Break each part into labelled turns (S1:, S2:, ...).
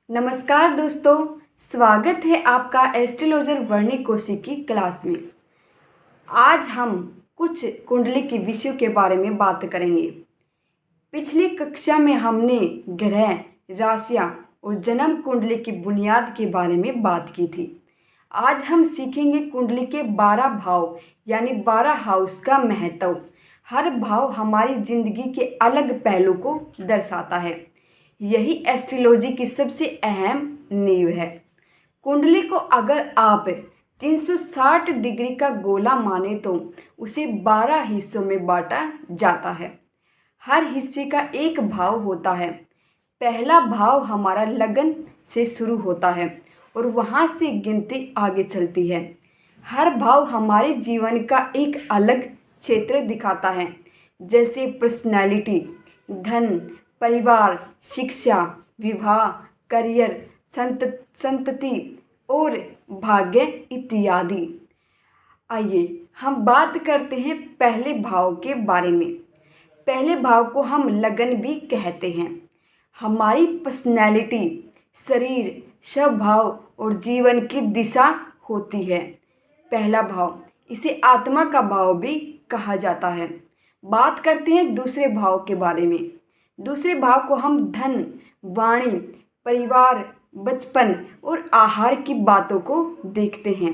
S1: नमस्कार दोस्तों, स्वागत है आपका एस्ट्रोलॉजर वर्णिक कोशी की क्लास में। आज हम कुछ कुंडली के विषयों के बारे में बात करेंगे। पिछली कक्षा में हमने ग्रह, राशियाँ और जन्म कुंडली की बुनियाद के बारे में बात की थी। आज हम सीखेंगे कुंडली के 12 भाव यानी 12 हाउस का महत्व। हर भाव हमारी जिंदगी के अलग पहलू को दर्शाता है। यही एस्ट्रोलॉजी की सबसे अहम नींव है। कुंडली को अगर आप 360 डिग्री का गोला माने तो उसे 12 हिस्सों में बांटा जाता है। हर हिस्से का एक भाव होता है। पहला भाव हमारा लगन से शुरू होता है और वहाँ से गिनती आगे चलती है। हर भाव हमारे जीवन का एक अलग क्षेत्र दिखाता है, जैसे पर्सनैलिटी, धन, परिवार, शिक्षा, विवाह, करियर, संतति और भाग्य इत्यादि। आइए हम बात करते हैं पहले भाव के बारे में। पहले भाव को हम लगन भी कहते हैं। हमारी पर्सनैलिटी, शरीर, स्वभाव और जीवन की दिशा होती है। पहला भाव, इसे आत्मा का भाव भी कहा जाता है। बात करते हैं दूसरे भाव के बारे में। दूसरे भाव को हम धन, वाणी, परिवार, बचपन और आहार की बातों को देखते हैं।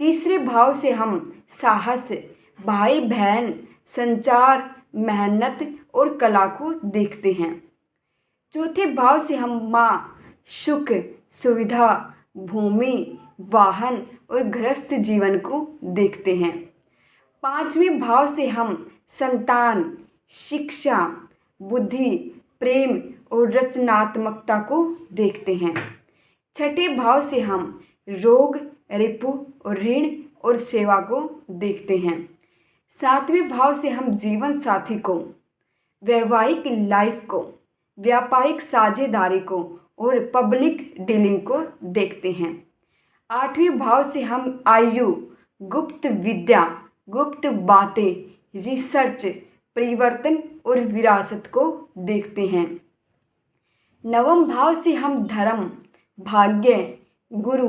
S1: तीसरे भाव से हम साहस, भाई बहन, संचार, मेहनत और कला को देखते हैं। चौथे भाव से हम माँ, सुख, सुविधा, भूमि, वाहन और गृहस्थ जीवन को देखते हैं। पांचवें भाव से हम संतान, शिक्षा, बुद्धि, प्रेम और रचनात्मकता को देखते हैं। छठे भाव से हम रोग, रिपु और ऋण और सेवा को देखते हैं। सातवें भाव से हम जीवन साथी को, वैवाहिक लाइफ को, व्यापारिक साझेदारी को और पब्लिक डीलिंग को देखते हैं। आठवें भाव से हम आयु, गुप्त विद्या, गुप्त बातें, रिसर्च, परिवर्तन और विरासत को देखते हैं। नवम भाव से हम धर्म, भाग्य, गुरु,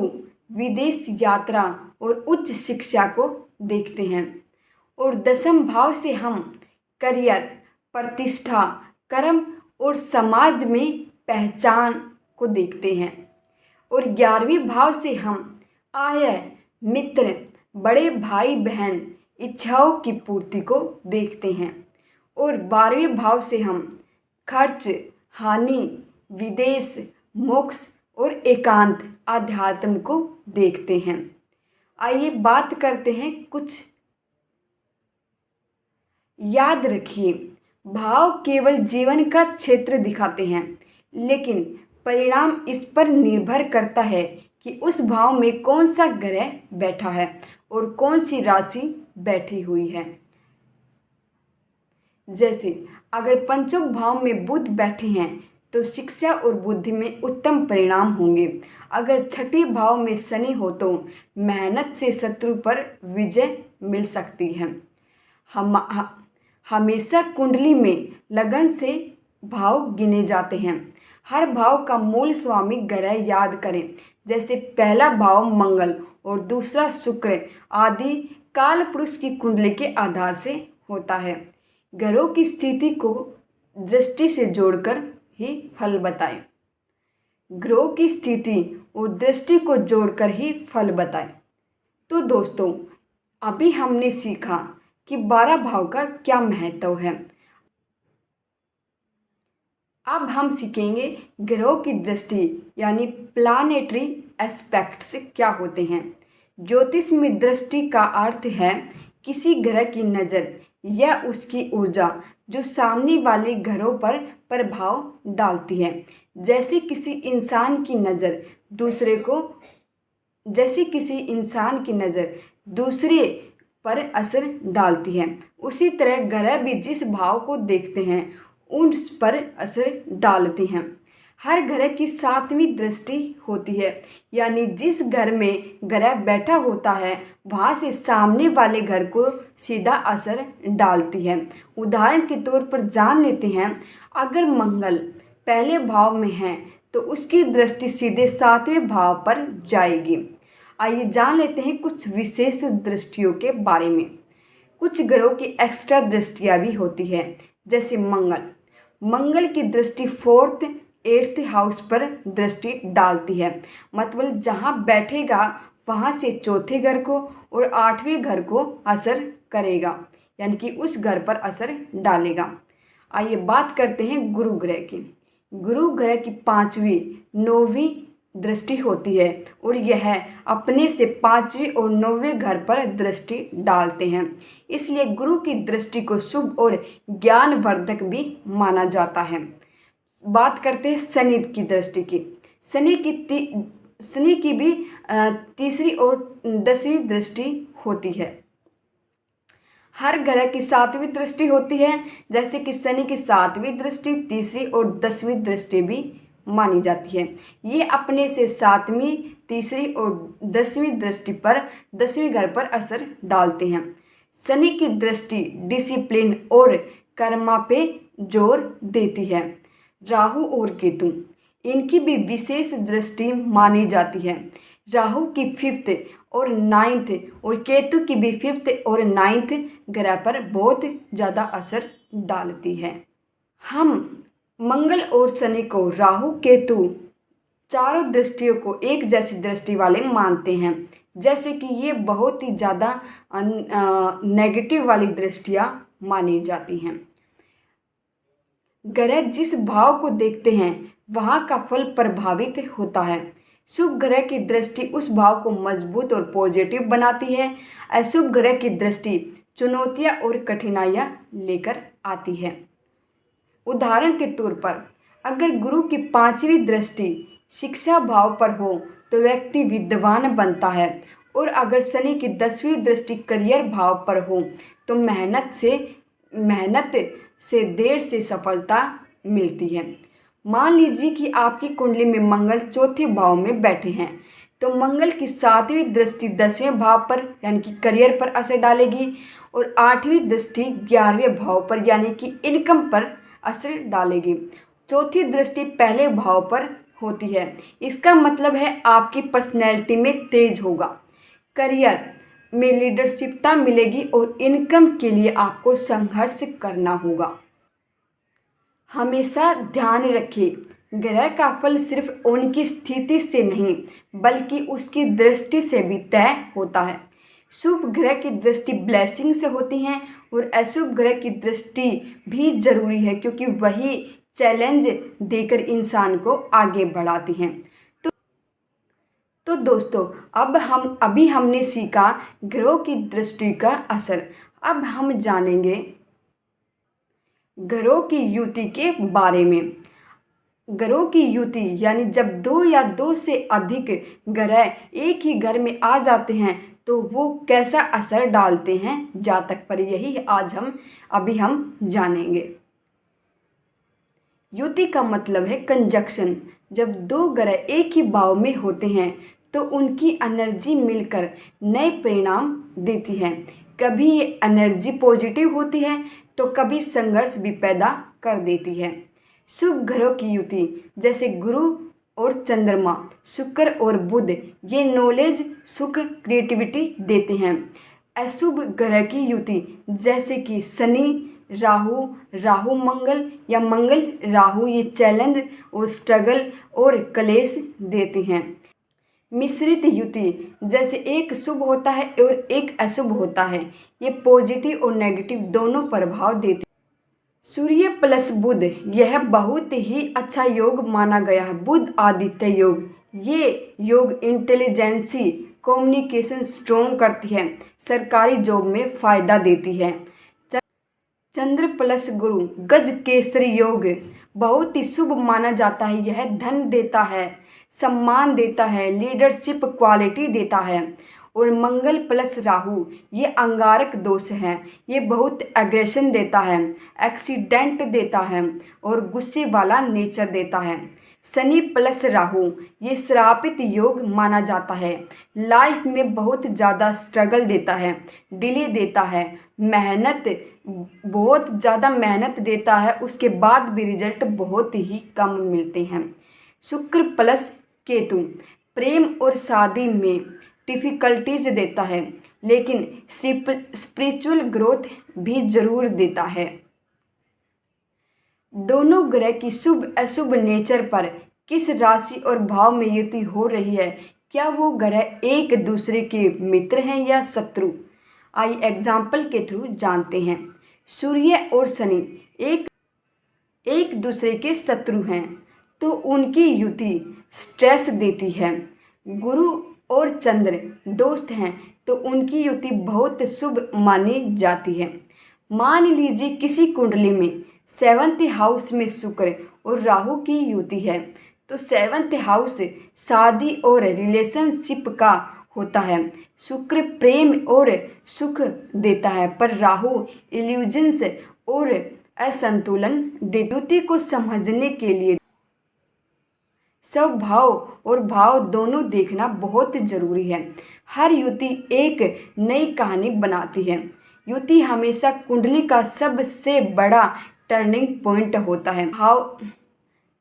S1: विदेश यात्रा और उच्च शिक्षा को देखते हैं। और दसम भाव से हम करियर, प्रतिष्ठा, कर्म और समाज में पहचान को देखते हैं। और 11वें भाव से हम आय, मित्र, बड़े भाई बहन, इच्छाओं की पूर्ति को देखते हैं। और 12वें भाव से हम खर्च, हानि, विदेश, मोक्ष और एकांत, आध्यात्म को देखते हैं। आइए बात करते हैं कुछ। याद रखिए, भाव केवल जीवन का क्षेत्र दिखाते हैं, लेकिन परिणाम इस पर निर्भर करता है कि उस भाव में कौन सा ग्रह बैठा है और कौन सी राशि बैठी हुई है। जैसे अगर पंचम भाव में बुध बैठे हैं तो शिक्षा और बुद्धि में उत्तम परिणाम होंगे। अगर छठे भाव में शनि हो तो मेहनत से शत्रु पर विजय मिल सकती है। हमेशा कुंडली में लगन से भाव गिने जाते हैं। हर भाव का मूल स्वामी ग्रह याद करें, जैसे पहला भाव मंगल और दूसरा शुक्र आदि काल पुरुष की कुंडली के आधार से होता है। ग्रहों की स्थिति को दृष्टि से जोड़कर ही फल बताएं। ग्रहों की स्थिति और दृष्टि को जोड़कर ही फल बताएं। तो दोस्तों, अभी हमने सीखा कि 12 भाव का क्या महत्व है। अब हम सीखेंगे ग्रहों की दृष्टि यानी प्लानेटरी एस्पेक्ट्स क्या होते हैं। ज्योतिष में दृष्टि का अर्थ है किसी ग्रह की नज़र या उसकी ऊर्जा जो सामने वाले ग्रहों पर प्रभाव डालती है। जैसे किसी इंसान की नज़र दूसरे पर असर डालती है, उसी तरह ग्रह भी जिस भाव को देखते हैं उस पर असर डालते हैं। हर ग्रह की 7वीं दृष्टि होती है, यानी जिस घर में ग्रह बैठा होता है वहाँ से सामने वाले घर को सीधा असर डालती है। उदाहरण के तौर पर जान लेते हैं, अगर मंगल पहले भाव में है तो उसकी दृष्टि सीधे 7वें भाव पर जाएगी। आइए जान लेते हैं कुछ विशेष दृष्टियों के बारे में। कुछ ग्रहों की एक्स्ट्रा दृष्टियाँ भी होती है, जैसे मंगल की दृष्टि 4th 8th हाउस पर दृष्टि डालती है। मतलब जहाँ बैठेगा वहाँ से 4थे घर को और 8वें घर को असर करेगा, यानी कि उस घर पर असर डालेगा। आइए बात करते हैं गुरु ग्रह की। गुरु ग्रह की 5वीं 9वीं दृष्टि होती है और यह अपने से 5वें और 9वें घर पर दृष्टि डालते हैं। इसलिए गुरु की दृष्टि को शुभ और ज्ञानवर्धक भी माना जाता है। बात करते हैं शनि की दृष्टि की। शनि की भी 3री और 10वीं दृष्टि होती है। हर ग्रह की 7वीं दृष्टि होती है, जैसे कि शनि की 7वीं दृष्टि 3री और 10वीं दृष्टि भी मानी जाती है। ये अपने से 7वीं 3री और 10वीं दृष्टि पर 10वें घर पर असर डालते हैं। शनि की दृष्टि डिसिप्लिन और कर्मा पे जोर देती है। राहु और केतु, इनकी भी विशेष दृष्टि मानी जाती है। राहु की 5th और 9th और केतु की भी 5th और 9th ग्रह पर बहुत ज़्यादा असर डालती है। हम मंगल और शनि को, राहु केतु चारों दृष्टियों को एक जैसी दृष्टि वाले मानते हैं, जैसे कि ये बहुत ही ज़्यादा नेगेटिव वाली दृष्टियाँ मानी जाती हैं। ग्रह जिस भाव को देखते हैं वहाँ का फल प्रभावित होता है। शुभ ग्रह की दृष्टि उस भाव को मजबूत और पॉजिटिव बनाती है। अशुभ ग्रह की दृष्टि चुनौतियाँ और कठिनाइयाँ लेकर आती है। उदाहरण के तौर पर अगर गुरु की 5वीं दृष्टि शिक्षा भाव पर हो तो व्यक्ति विद्वान बनता है, और अगर शनि की 10वीं दृष्टि करियर भाव पर हो तो मेहनत से देर से सफलता मिलती है। मान लीजिए कि आपकी कुंडली में मंगल 4थे भाव में बैठे हैं, तो मंगल की 7वीं दृष्टि 10वें भाव पर यानी कि करियर पर असर डालेगी और 8वीं दृष्टि 11वें भाव पर यानी कि इनकम पर असर डालेगी। चौथी दृष्टि पहले भाव पर होती है। इसका मतलब है आपकी पर्सनैलिटी में तेज होगा, करियर में लीडरशिपता मिलेगी और इनकम के लिए आपको संघर्ष करना होगा। हमेशा ध्यान रखें, ग्रह का फल सिर्फ उनकी स्थिति से नहीं बल्कि उसकी दृष्टि से भी तय होता है। शुभ ग्रह की दृष्टि ब्लेसिंग से होती हैं और अशुभ ग्रह की दृष्टि भी जरूरी है, क्योंकि वही चैलेंज देकर इंसान को आगे बढ़ाती हैं। तो दोस्तों अभी हमने सीखा ग्रहों की दृष्टि का असर। अब हम जानेंगे ग्रहों की युति के बारे में। ग्रहों की युति यानी जब 2 या 2 से अधिक ग्रह एक ही घर में आ जाते हैं तो वो कैसा असर डालते हैं जातक पर, यही आज हम जानेंगे। युति का मतलब है कंजक्शन। जब 2 ग्रह एक ही भाव में होते हैं तो उनकी एनर्जी मिलकर नए परिणाम देती है। कभी ये एनर्जी पॉजिटिव होती है तो कभी संघर्ष भी पैदा कर देती है। शुभ ग्रहों की युति जैसे गुरु और चंद्रमा, शुक्र और बुध, ये नॉलेज, सुख, क्रिएटिविटी देते हैं। अशुभ ग्रह की युति जैसे कि शनि राहु मंगल या मंगल राहु, ये चैलेंज और स्ट्रगल और क्लेश देते हैं। मिश्रित युति जैसे एक शुभ होता है और एक अशुभ होता है, ये पॉजिटिव और नेगेटिव दोनों प्रभाव देते हैं। सूर्य प्लस बुध, यह बहुत ही अच्छा योग माना गया है। बुध आदित्य योग, ये योग इंटेलिजेंसी, कम्युनिकेशन स्ट्रॉन्ग करती है, सरकारी जॉब में फायदा देती है। चंद्र प्लस गुरु गज केसरी योग बहुत ही शुभ माना जाता है। यह धन देता है, सम्मान देता है, लीडरशिप क्वालिटी देता है। और मंगल प्लस राहु, ये अंगारक दोष है, ये बहुत एग्रेशन देता है, एक्सीडेंट देता है और गुस्से वाला नेचर देता है। शनि प्लस राहु, ये श्रापित योग माना जाता है, लाइफ में बहुत ज़्यादा स्ट्रगल देता है, डिले देता है, बहुत ज़्यादा मेहनत देता है, उसके बाद भी रिजल्ट बहुत ही कम मिलते हैं। शुक्र प्लस केतु प्रेम और शादी में डिफ़िकल्टीज देता है, लेकिन स्पिरिचुअल ग्रोथ भी ज़रूर देता है। दोनों ग्रह की शुभ अशुभ नेचर पर किस राशि और भाव में युति हो रही है? क्या वो ग्रह एक दूसरे के मित्र हैं या शत्रु? आइए एग्जाम्पल के थ्रू जानते हैं। सूर्य और शनि एक दूसरे के शत्रु हैं, तो उनकी युति स्ट्रेस देती है। गुरु और चंद्र दोस्त हैं, तो उनकी युति बहुत शुभ मानी जाती है। मान लीजिए किसी कुंडली में 7th हाउस में शुक्र और राहु की युति है, तो 7th हाउस शादी और रिलेशनशिप का होता है। शुक्र प्रेम और सुख देता है, पर राहु इल्यूजन्स और असंतुलन देती है। युति को समझने के लिए स्वभाव और भाव दोनों देखना बहुत जरूरी है। हर युति एक नई कहानी बनाती है। युति हमेशा कुंडली का सबसे बड़ा टर्निंग पॉइंट होता है। भाव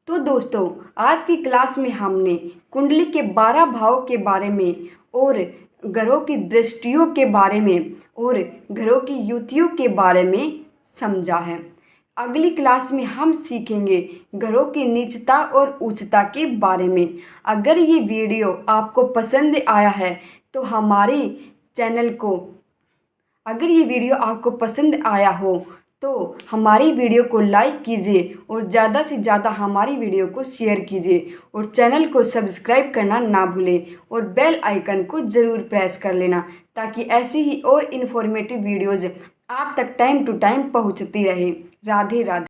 S1: तो दोस्तों, आज की क्लास में हमने कुंडली के 12 भाव के बारे में और ग्रहों की दृष्टियों के बारे में और ग्रहों की युतियों के बारे में समझा है। अगली क्लास में हम सीखेंगे ग्रहों की नीचता और उच्चता के बारे में। अगर ये वीडियो आपको पसंद आया है तो हमारे चैनल को अगर ये वीडियो आपको पसंद आया हो तो हमारी वीडियो को लाइक कीजिए और ज़्यादा से ज़्यादा हमारी वीडियो को शेयर कीजिए और चैनल को सब्सक्राइब करना ना भूलें और बेल आइकन को ज़रूर प्रेस कर लेना, ताकि ऐसी ही और इन्फॉर्मेटिव वीडियोज़ आप तक टाइम टू टाइम पहुंचती रहे। राधे राधे।